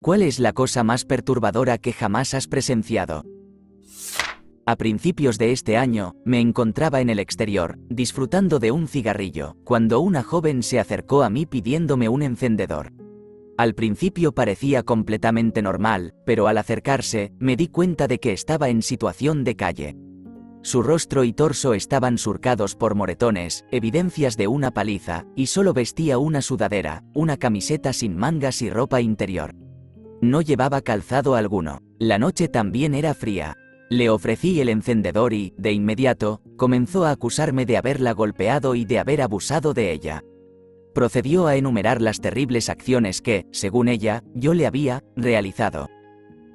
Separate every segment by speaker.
Speaker 1: ¿Cuál es la cosa más perturbadora que jamás has presenciado? A principios de este año, me encontraba en el exterior, disfrutando de un cigarrillo, cuando una joven se acercó a mí pidiéndome un encendedor. Al principio parecía completamente normal, pero al acercarse, me di cuenta de que estaba en situación de calle. Su rostro y torso estaban surcados por moretones, evidencias de una paliza, y solo vestía una sudadera, una camiseta sin mangas y ropa interior. No llevaba calzado alguno. La noche también era fría. Le ofrecí el encendedor y, de inmediato, comenzó a acusarme de haberla golpeado y de haber abusado de ella. Procedió a enumerar las terribles acciones que, según ella, yo le había realizado.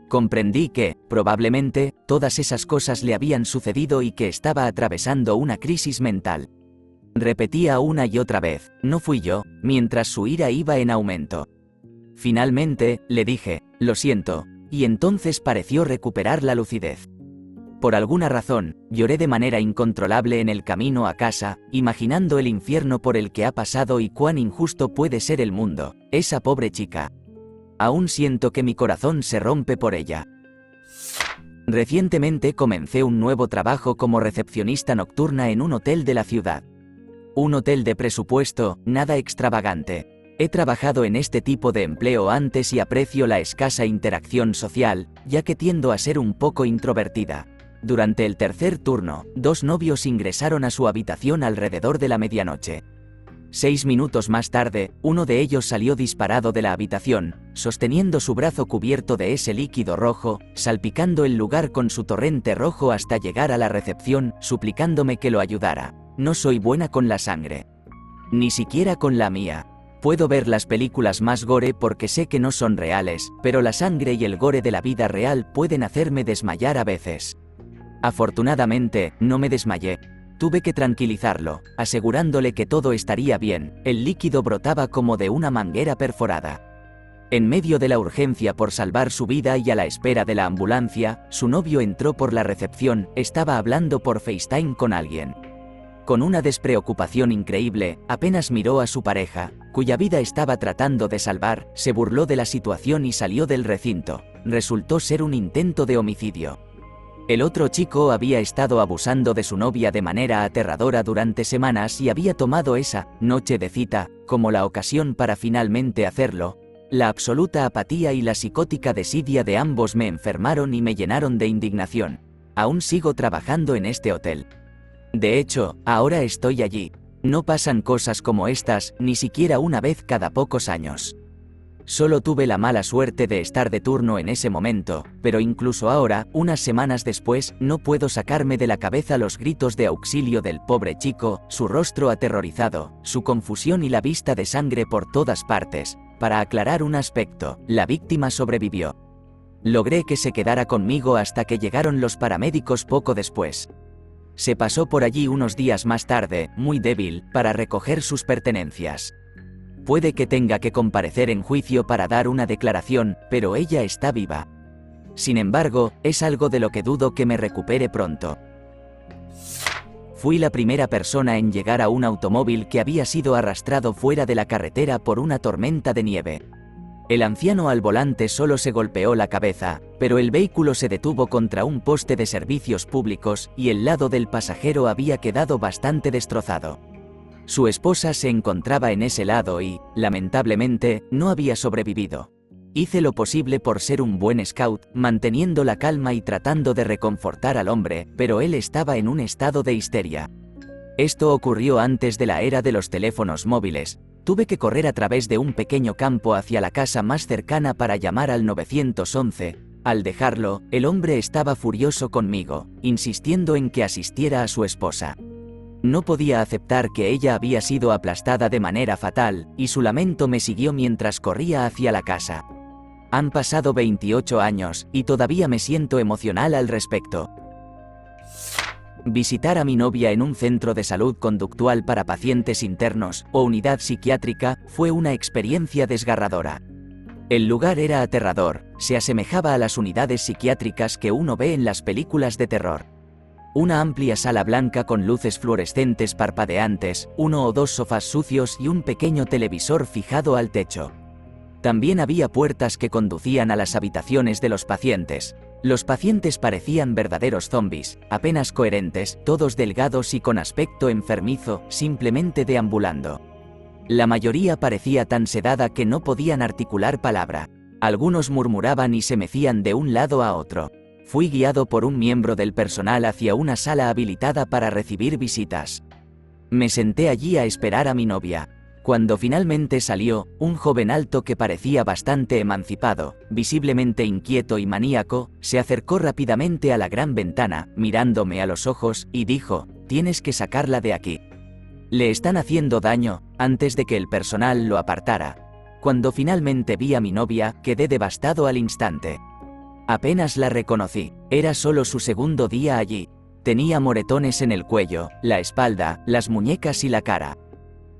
Speaker 1: Comprendí que, probablemente, todas esas cosas le habían sucedido y que estaba atravesando una crisis mental. Repetía una y otra vez, no fui yo, mientras su ira iba en aumento. Finalmente, le dije, lo siento, y entonces pareció recuperar la lucidez. Por alguna razón, lloré de manera incontrolable en el camino a casa, imaginando el infierno por el que ha pasado y cuán injusto puede ser el mundo, esa pobre chica. Aún siento que mi corazón se rompe por ella. Recientemente comencé un nuevo trabajo como recepcionista nocturna en un hotel de la ciudad. Un hotel de presupuesto, nada extravagante. He trabajado en este tipo de empleo antes y aprecio la escasa interacción social, ya que tiendo a ser un poco introvertida. Durante el tercer turno, 2 novios ingresaron a su habitación alrededor de la medianoche. 6 minutos más tarde, uno de ellos salió disparado de la habitación, sosteniendo su brazo cubierto de ese líquido rojo, salpicando el lugar con su torrente rojo hasta llegar a la recepción, suplicándome que lo ayudara. No soy buena con la sangre. Ni siquiera con la mía. Puedo ver las películas más gore porque sé que no son reales, pero la sangre y el gore de la vida real pueden hacerme desmayar a veces. Afortunadamente, no me desmayé. Tuve que tranquilizarlo, asegurándole que todo estaría bien. El líquido brotaba como de una manguera perforada. En medio de la urgencia por salvar su vida y a la espera de la ambulancia, su novio entró por la recepción, estaba hablando por FaceTime con alguien. Con una despreocupación increíble, apenas miró a su pareja, cuya vida estaba tratando de salvar, se burló de la situación y salió del recinto. Resultó ser un intento de homicidio. El otro chico había estado abusando de su novia de manera aterradora durante semanas y había tomado esa noche de cita como la ocasión para finalmente hacerlo. La absoluta apatía y la psicótica desidia de ambos me enfermaron y me llenaron de indignación. Aún sigo trabajando en este hotel. De hecho, ahora estoy allí. No pasan cosas como estas, ni siquiera una vez cada pocos años. Solo tuve la mala suerte de estar de turno en ese momento, pero incluso ahora, unas semanas después, no puedo sacarme de la cabeza los gritos de auxilio del pobre chico, su rostro aterrorizado, su confusión y la vista de sangre por todas partes. Para aclarar un aspecto, la víctima sobrevivió. Logré que se quedara conmigo hasta que llegaron los paramédicos poco después. Se pasó por allí unos días más tarde, muy débil, para recoger sus pertenencias. Puede que tenga que comparecer en juicio para dar una declaración, pero ella está viva. Sin embargo, es algo de lo que dudo que me recupere pronto. Fui la primera persona en llegar a un automóvil que había sido arrastrado fuera de la carretera por una tormenta de nieve. El anciano al volante solo se golpeó la cabeza, pero el vehículo se detuvo contra un poste de servicios públicos y el lado del pasajero había quedado bastante destrozado. Su esposa se encontraba en ese lado y, lamentablemente, no había sobrevivido. Hice lo posible por ser un buen scout, manteniendo la calma y tratando de reconfortar al hombre, pero él estaba en un estado de histeria. Esto ocurrió antes de la era de los teléfonos móviles. Tuve que correr a través de un pequeño campo hacia la casa más cercana para llamar al 911. Al dejarlo, el hombre estaba furioso conmigo, insistiendo en que asistiera a su esposa. No podía aceptar que ella había sido aplastada de manera fatal, y su lamento me siguió mientras corría hacia la casa. Han pasado 28 años, y todavía me siento emocional al respecto. Visitar a mi novia en un centro de salud conductual para pacientes internos, o unidad psiquiátrica, fue una experiencia desgarradora. El lugar era aterrador, se asemejaba a las unidades psiquiátricas que uno ve en las películas de terror. Una amplia sala blanca con luces fluorescentes parpadeantes, 1 o 2 sofás sucios y un pequeño televisor fijado al techo. También había puertas que conducían a las habitaciones de los pacientes. Los pacientes parecían verdaderos zombies, apenas coherentes, todos delgados y con aspecto enfermizo, simplemente deambulando. La mayoría parecía tan sedada que no podían articular palabra. Algunos murmuraban y se mecían de un lado a otro. Fui guiado por un miembro del personal hacia una sala habilitada para recibir visitas. Me senté allí a esperar a mi novia. Cuando finalmente salió, un joven alto que parecía bastante emancipado, visiblemente inquieto y maníaco, se acercó rápidamente a la gran ventana, mirándome a los ojos, y dijo: «Tienes que sacarla de aquí. Le están haciendo daño», antes de que el personal lo apartara. Cuando finalmente vi a mi novia, quedé devastado al instante. Apenas la reconocí, era solo su segundo día allí. Tenía moretones en el cuello, la espalda, las muñecas y la cara.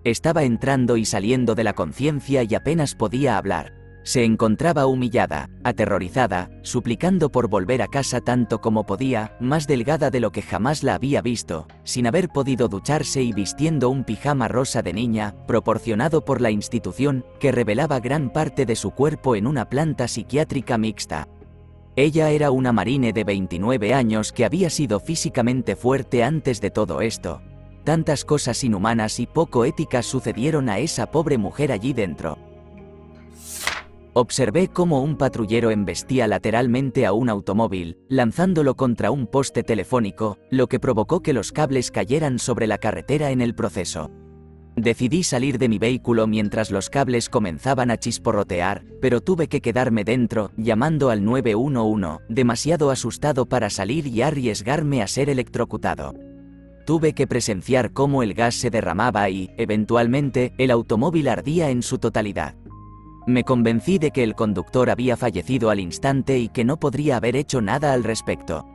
Speaker 1: Estaba entrando y saliendo de la conciencia y apenas podía hablar. Se encontraba humillada, aterrorizada, suplicando por volver a casa tanto como podía, más delgada de lo que jamás la había visto, sin haber podido ducharse y vistiendo un pijama rosa de niña, proporcionado por la institución, que revelaba gran parte de su cuerpo en una planta psiquiátrica mixta. Ella era una marine de 29 años que había sido físicamente fuerte antes de todo esto. Tantas cosas inhumanas y poco éticas sucedieron a esa pobre mujer allí dentro. Observé cómo un patrullero embestía lateralmente a un automóvil, lanzándolo contra un poste telefónico, lo que provocó que los cables cayeran sobre la carretera en el proceso. Decidí salir de mi vehículo mientras los cables comenzaban a chisporrotear, pero tuve que quedarme dentro, llamando al 911, demasiado asustado para salir y arriesgarme a ser electrocutado. Tuve que presenciar cómo el gas se derramaba y, eventualmente, el automóvil ardía en su totalidad. Me convencí de que el conductor había fallecido al instante y que no podría haber hecho nada al respecto.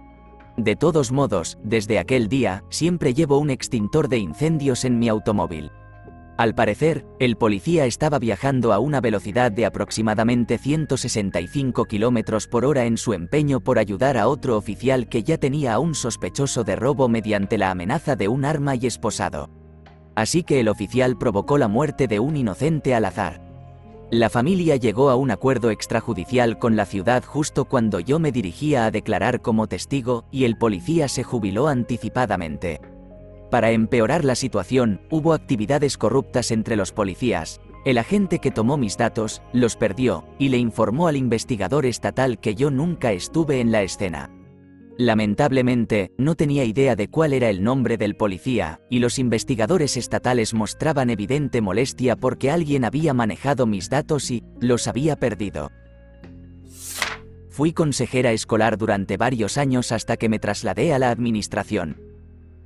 Speaker 1: De todos modos, desde aquel día, siempre llevo un extintor de incendios en mi automóvil. Al parecer, el policía estaba viajando a una velocidad de aproximadamente 165 km por hora en su empeño por ayudar a otro oficial que ya tenía a un sospechoso de robo mediante la amenaza de un arma y esposado. Así que el oficial provocó la muerte de un inocente al azar. La familia llegó a un acuerdo extrajudicial con la ciudad justo cuando yo me dirigía a declarar como testigo, y el policía se jubiló anticipadamente. Para empeorar la situación, hubo actividades corruptas entre los policías. El agente que tomó mis datos, los perdió, y le informó al investigador estatal que yo nunca estuve en la escena. Lamentablemente, no tenía idea de cuál era el nombre del policía, y los investigadores estatales mostraban evidente molestia porque alguien había manejado mis datos y los había perdido. Fui consejera escolar durante varios años hasta que me trasladé a la administración.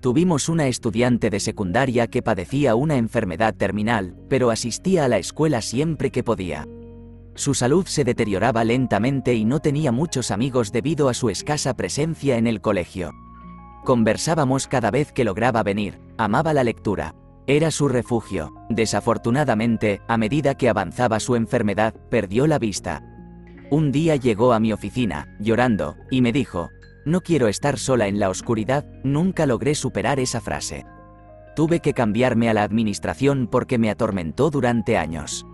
Speaker 1: Tuvimos una estudiante de secundaria que padecía una enfermedad terminal, pero asistía a la escuela siempre que podía. Su salud se deterioraba lentamente y no tenía muchos amigos debido a su escasa presencia en el colegio. Conversábamos cada vez que lograba venir, amaba la lectura. Era su refugio. Desafortunadamente, a medida que avanzaba su enfermedad, perdió la vista. Un día llegó a mi oficina, llorando, y me dijo: «No quiero estar sola en la oscuridad». Nunca logré superar esa frase. Tuve que cambiarme a la administración porque me atormentó durante años.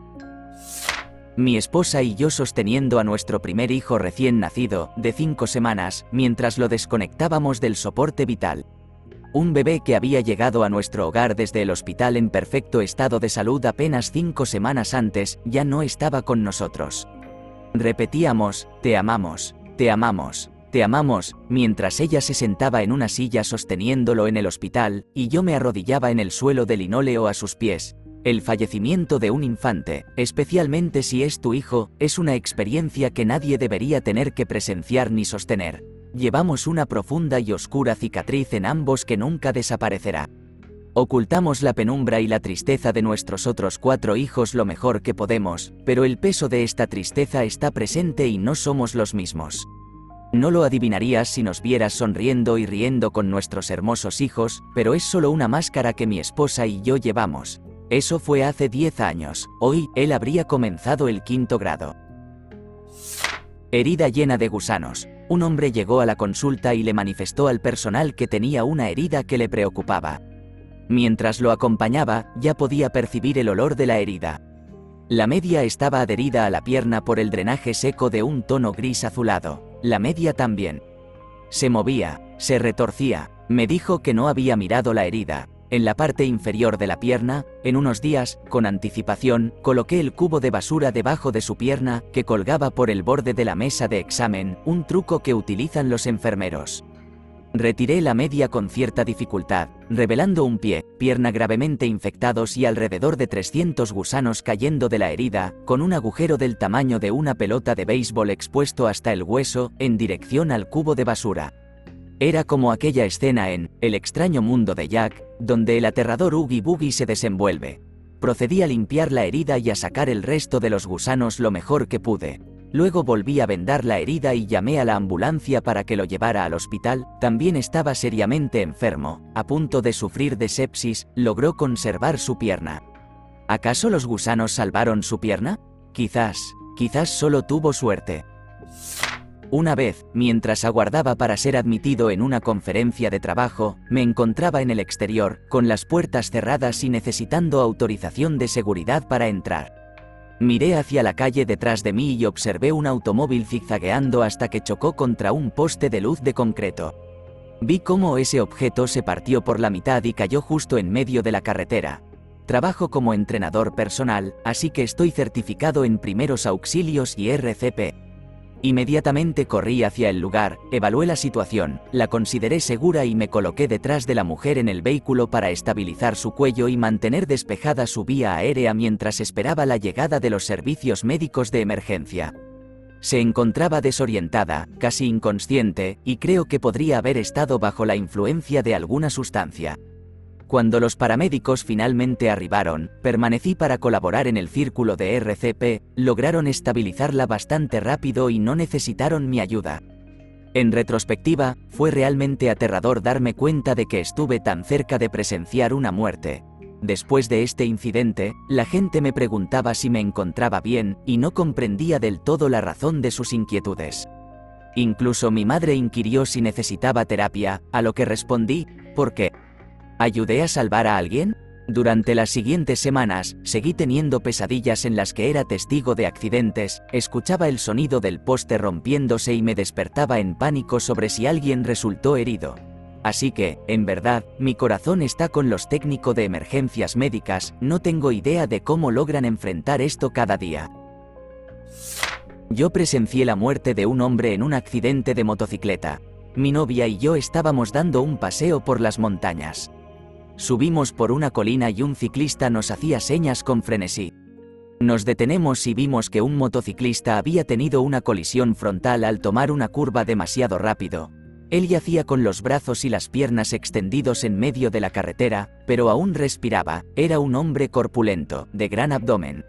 Speaker 1: Mi esposa y yo sosteniendo a nuestro primer hijo recién nacido, de 5 semanas, mientras lo desconectábamos del soporte vital. Un bebé que había llegado a nuestro hogar desde el hospital en perfecto estado de salud apenas 5 semanas antes, ya no estaba con nosotros. Repetíamos: «Te amamos, te amamos, te amamos», mientras ella se sentaba en una silla sosteniéndolo en el hospital, y yo me arrodillaba en el suelo de linóleo a sus pies. El fallecimiento de un infante, especialmente si es tu hijo, es una experiencia que nadie debería tener que presenciar ni sostener. Llevamos una profunda y oscura cicatriz en ambos que nunca desaparecerá. Ocultamos la penumbra y la tristeza de nuestros otros 4 hijos lo mejor que podemos, pero el peso de esta tristeza está presente y no somos los mismos. No lo adivinarías si nos vieras sonriendo y riendo con nuestros hermosos hijos, pero es solo una máscara que mi esposa y yo llevamos. Eso fue hace 10 años, hoy, él habría comenzado el 5º grado. Herida llena de gusanos. Un hombre llegó a la consulta y le manifestó al personal que tenía una herida que le preocupaba. Mientras lo acompañaba, ya podía percibir el olor de la herida. La media estaba adherida a la pierna por el drenaje seco de un tono gris azulado. La media también. Se movía, se retorcía. Me dijo que no había mirado la herida. En la parte inferior de la pierna, en unos días, con anticipación, coloqué el cubo de basura debajo de su pierna, que colgaba por el borde de la mesa de examen, un truco que utilizan los enfermeros. Retiré la media con cierta dificultad, revelando un pie, pierna gravemente infectados y alrededor de 300 gusanos cayendo de la herida, con un agujero del tamaño de una pelota de béisbol expuesto hasta el hueso, en dirección al cubo de basura. Era como aquella escena en El extraño mundo de Jack, donde el aterrador Oogie Boogie se desenvuelve. Procedí a limpiar la herida y a sacar el resto de los gusanos lo mejor que pude. Luego volví a vendar la herida y llamé a la ambulancia para que lo llevara al hospital. También estaba seriamente enfermo, a punto de sufrir de sepsis. Logró conservar su pierna. ¿Acaso los gusanos salvaron su pierna? Quizás solo tuvo suerte. Una vez, mientras aguardaba para ser admitido en una conferencia de trabajo, me encontraba en el exterior, con las puertas cerradas y necesitando autorización de seguridad para entrar. Miré hacia la calle detrás de mí y observé un automóvil zigzagueando hasta que chocó contra un poste de luz de concreto. Vi cómo ese objeto se partió por la mitad y cayó justo en medio de la carretera. Trabajo como entrenador personal, así que estoy certificado en primeros auxilios y RCP. Inmediatamente corrí hacia el lugar, evalué la situación, la consideré segura y me coloqué detrás de la mujer en el vehículo para estabilizar su cuello y mantener despejada su vía aérea mientras esperaba la llegada de los servicios médicos de emergencia. Se encontraba desorientada, casi inconsciente, y creo que podría haber estado bajo la influencia de alguna sustancia. Cuando los paramédicos finalmente arribaron, permanecí para colaborar en el círculo de RCP, lograron estabilizarla bastante rápido y no necesitaron mi ayuda. En retrospectiva, fue realmente aterrador darme cuenta de que estuve tan cerca de presenciar una muerte. Después de este incidente, la gente me preguntaba si me encontraba bien, y no comprendía del todo la razón de sus inquietudes. Incluso mi madre inquirió si necesitaba terapia, a lo que respondí, ¿por qué? ¿Ayudé a salvar a alguien? Durante las siguientes semanas, seguí teniendo pesadillas en las que era testigo de accidentes, escuchaba el sonido del poste rompiéndose y me despertaba en pánico sobre si alguien resultó herido. Así que, en verdad, mi corazón está con los técnicos de emergencias médicas. No tengo idea de cómo logran enfrentar esto cada día. Yo presencié la muerte de un hombre en un accidente de motocicleta. Mi novia y yo estábamos dando un paseo por las montañas. Subimos por una colina y un ciclista nos hacía señas con frenesí. Nos detenemos y vimos que un motociclista había tenido una colisión frontal al tomar una curva demasiado rápido. Él yacía con los brazos y las piernas extendidos en medio de la carretera, pero aún respiraba. Era un hombre corpulento, de gran abdomen.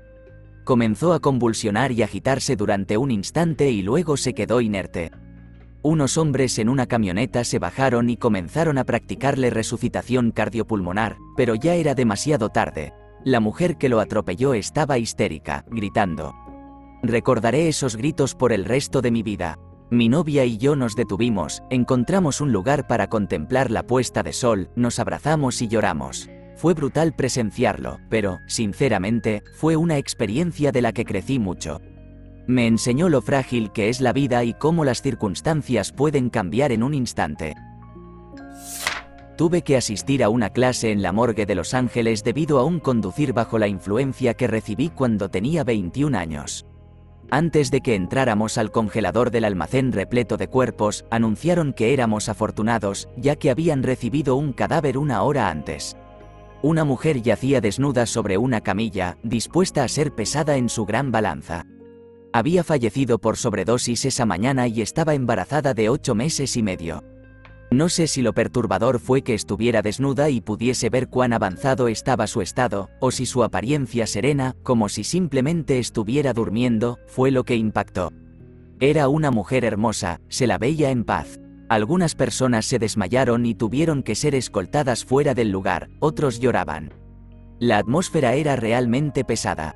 Speaker 1: Comenzó a convulsionar y agitarse durante un instante y luego se quedó inerte. Unos hombres en una camioneta se bajaron y comenzaron a practicarle resucitación cardiopulmonar, pero ya era demasiado tarde. La mujer que lo atropelló estaba histérica, gritando. Recordaré esos gritos por el resto de mi vida. Mi novia y yo nos detuvimos, encontramos un lugar para contemplar la puesta de sol, nos abrazamos y lloramos. Fue brutal presenciarlo, pero, sinceramente, fue una experiencia de la que crecí mucho. Me enseñó lo frágil que es la vida y cómo las circunstancias pueden cambiar en un instante. Tuve que asistir a una clase en la morgue de Los Ángeles debido a un conducir bajo la influencia que recibí cuando tenía 21 años. Antes de que entráramos al congelador del almacén repleto de cuerpos, anunciaron que éramos afortunados, ya que habían recibido un cadáver una hora antes. Una mujer yacía desnuda sobre una camilla, dispuesta a ser pesada en su gran balanza. Había fallecido por sobredosis esa mañana y estaba embarazada de 8 meses y medio. No sé si lo perturbador fue que estuviera desnuda y pudiese ver cuán avanzado estaba su estado, o si su apariencia serena, como si simplemente estuviera durmiendo, fue lo que impactó. Era una mujer hermosa, se la veía en paz. Algunas personas se desmayaron y tuvieron que ser escoltadas fuera del lugar, otros lloraban. La atmósfera era realmente pesada.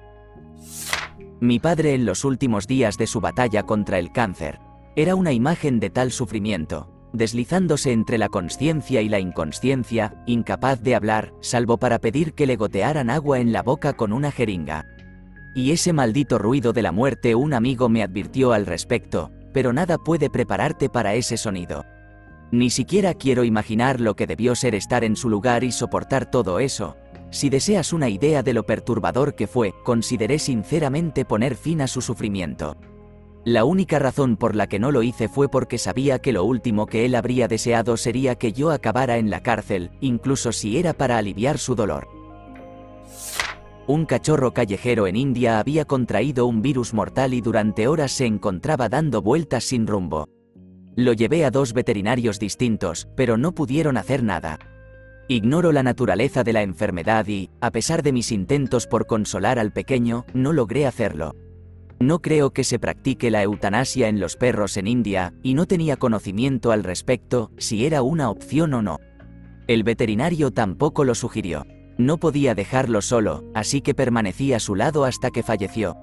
Speaker 1: Mi padre en los últimos días de su batalla contra el cáncer. Era una imagen de tal sufrimiento, deslizándose entre la consciencia y la inconsciencia, incapaz de hablar, salvo para pedir que le gotearan agua en la boca con una jeringa. Y ese maldito ruido de la muerte, un amigo me advirtió al respecto, pero nada puede prepararte para ese sonido. Ni siquiera quiero imaginar lo que debió ser estar en su lugar y soportar todo eso. Si deseas una idea de lo perturbador que fue, consideré sinceramente poner fin a su sufrimiento. La única razón por la que no lo hice fue porque sabía que lo último que él habría deseado sería que yo acabara en la cárcel, incluso si era para aliviar su dolor. Un cachorro callejero en India había contraído un virus mortal y durante horas se encontraba dando vueltas sin rumbo. Lo llevé a 2 veterinarios distintos, pero no pudieron hacer nada. Ignoro la naturaleza de la enfermedad y, a pesar de mis intentos por consolar al pequeño, no logré hacerlo. No creo que se practique la eutanasia en los perros en India, y no tenía conocimiento al respecto, si era una opción o no. El veterinario tampoco lo sugirió. No podía dejarlo solo, así que permanecí a su lado hasta que falleció.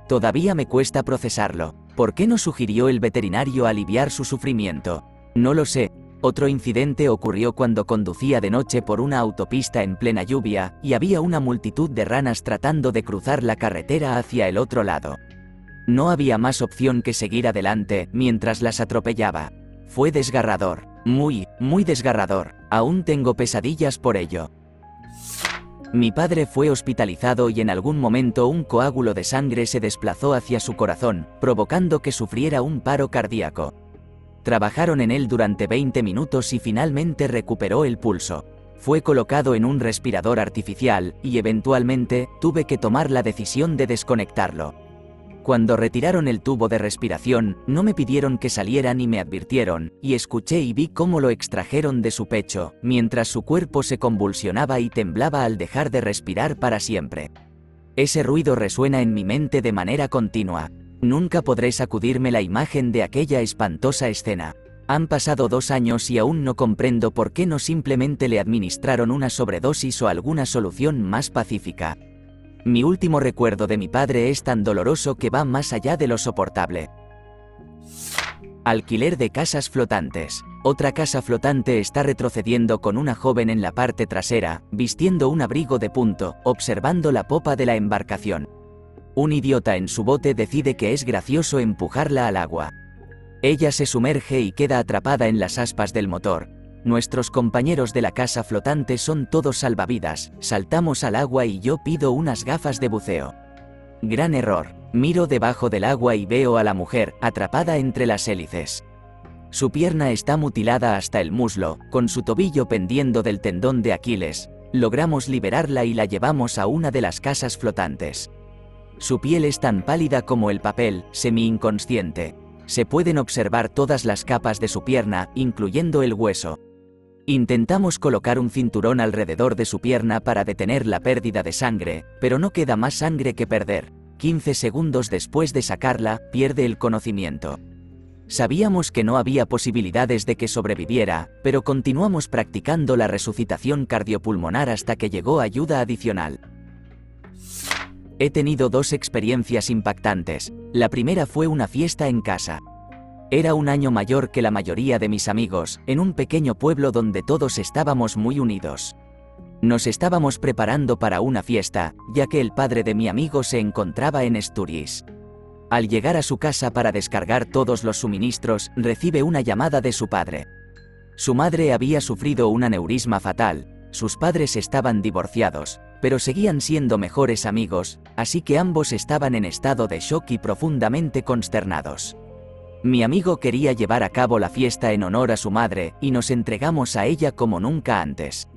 Speaker 1: Todavía me cuesta procesarlo. ¿Por qué no sugirió el veterinario aliviar su sufrimiento? No lo sé. Otro incidente ocurrió cuando conducía de noche por una autopista en plena lluvia, y había una multitud de ranas tratando de cruzar la carretera hacia el otro lado. No había más opción que seguir adelante, mientras las atropellaba. Fue desgarrador. Muy desgarrador. Aún tengo pesadillas por ello. Mi padre fue hospitalizado y en algún momento un coágulo de sangre se desplazó hacia su corazón, provocando que sufriera un paro cardíaco. Trabajaron en él durante 20 minutos y finalmente recuperó el pulso. Fue colocado en un respirador artificial y eventualmente tuve que tomar la decisión de desconectarlo. Cuando retiraron el tubo de respiración, no me pidieron que saliera ni me advirtieron, y escuché y vi cómo lo extrajeron de su pecho, mientras su cuerpo se convulsionaba y temblaba al dejar de respirar para siempre. Ese ruido resuena en mi mente de manera continua. Nunca podré sacudirme la imagen de aquella espantosa escena. Han pasado 2 años y aún no comprendo por qué no simplemente le administraron una sobredosis o alguna solución más pacífica. Mi último recuerdo de mi padre es tan doloroso que va más allá de lo soportable. Alquiler de casas flotantes. Otra casa flotante está retrocediendo con una joven en la parte trasera, vistiendo un abrigo de punto, observando la popa de la embarcación. Un idiota en su bote decide que es gracioso empujarla al agua. Ella se sumerge y queda atrapada en las aspas del motor. Nuestros compañeros de la casa flotante son todos salvavidas, saltamos al agua y yo pido unas gafas de buceo. Gran error. Miro debajo del agua y veo a la mujer, atrapada entre las hélices. Su pierna está mutilada hasta el muslo, con su tobillo pendiendo del tendón de Aquiles. Logramos liberarla y la llevamos a una de las casas flotantes. Su piel es tan pálida como el papel, semi-inconsciente. Se pueden observar todas las capas de su pierna, incluyendo el hueso. Intentamos colocar un cinturón alrededor de su pierna para detener la pérdida de sangre, pero no queda más sangre que perder. 15 segundos después de sacarla, pierde el conocimiento. Sabíamos que no había posibilidades de que sobreviviera, pero continuamos practicando la resucitación cardiopulmonar hasta que llegó ayuda adicional. He tenido 2 experiencias impactantes. La primera fue una fiesta en casa. Era un año mayor que la mayoría de mis amigos, en un pequeño pueblo donde todos estábamos muy unidos. Nos estábamos preparando para una fiesta, ya que el padre de mi amigo se encontraba en Sturgis. Al llegar a su casa para descargar todos los suministros, recibe una llamada de su padre. Su madre había sufrido un aneurisma fatal, sus padres estaban divorciados, pero seguían siendo mejores amigos, así que ambos estaban en estado de shock y profundamente consternados. Mi amigo quería llevar a cabo la fiesta en honor a su madre, y nos entregamos a ella como nunca antes.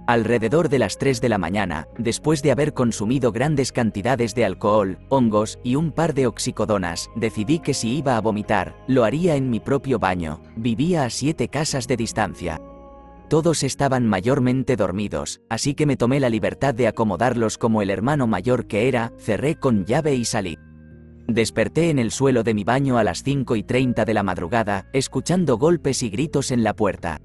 Speaker 1: Alrededor de las 3 de la mañana, después de haber consumido grandes cantidades de alcohol, hongos y un par de oxicodonas, decidí que si iba a vomitar, lo haría en mi propio baño. Vivía a 7 casas de distancia. Todos estaban mayormente dormidos, así que me tomé la libertad de acomodarlos como el hermano mayor que era, cerré con llave y salí. Desperté en el suelo de mi baño a las 5:30 de la madrugada, escuchando golpes y gritos en la puerta.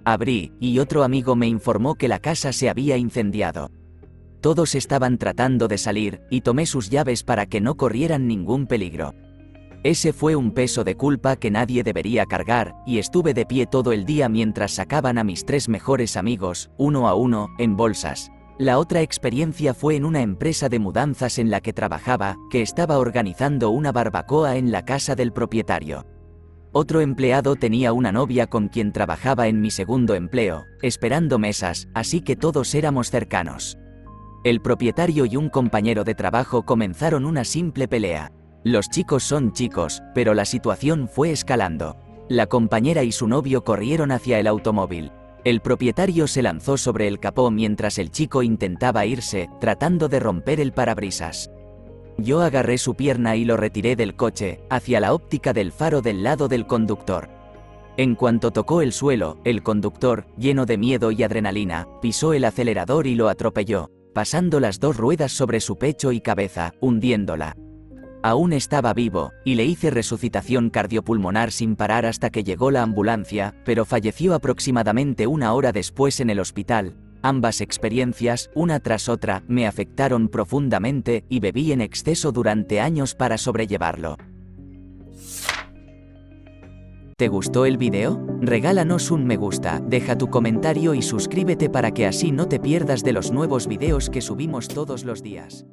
Speaker 1: Abrí, y otro amigo me informó que la casa se había incendiado. Todos estaban tratando de salir, y tomé sus llaves para que no corrieran ningún peligro. Ese fue un peso de culpa que nadie debería cargar, y estuve de pie todo el día mientras sacaban a mis 3 mejores amigos, uno a uno, en bolsas. La otra experiencia fue en una empresa de mudanzas en la que trabajaba, que estaba organizando una barbacoa en la casa del propietario. Otro empleado tenía una novia con quien trabajaba en mi segundo empleo, esperando mesas, así que todos éramos cercanos. El propietario y un compañero de trabajo comenzaron una simple pelea. Los chicos son chicos, pero la situación fue escalando. La compañera y su novio corrieron hacia el automóvil. El propietario se lanzó sobre el capó mientras el chico intentaba irse, tratando de romper el parabrisas. Yo agarré su pierna y lo retiré del coche, hacia la óptica del faro del lado del conductor. En cuanto tocó el suelo, el conductor, lleno de miedo y adrenalina, pisó el acelerador y lo atropelló, pasando las dos ruedas sobre su pecho y cabeza, hundiéndola. Aún estaba vivo, y le hice resucitación cardiopulmonar sin parar hasta que llegó la ambulancia, pero falleció aproximadamente una hora después en el hospital. Ambas experiencias, una tras otra, me afectaron profundamente y bebí en exceso durante años para sobrellevarlo. ¿Te gustó el video? Regálanos un me gusta, deja tu comentario y suscríbete para que así no te pierdas de los nuevos videos que subimos todos los días.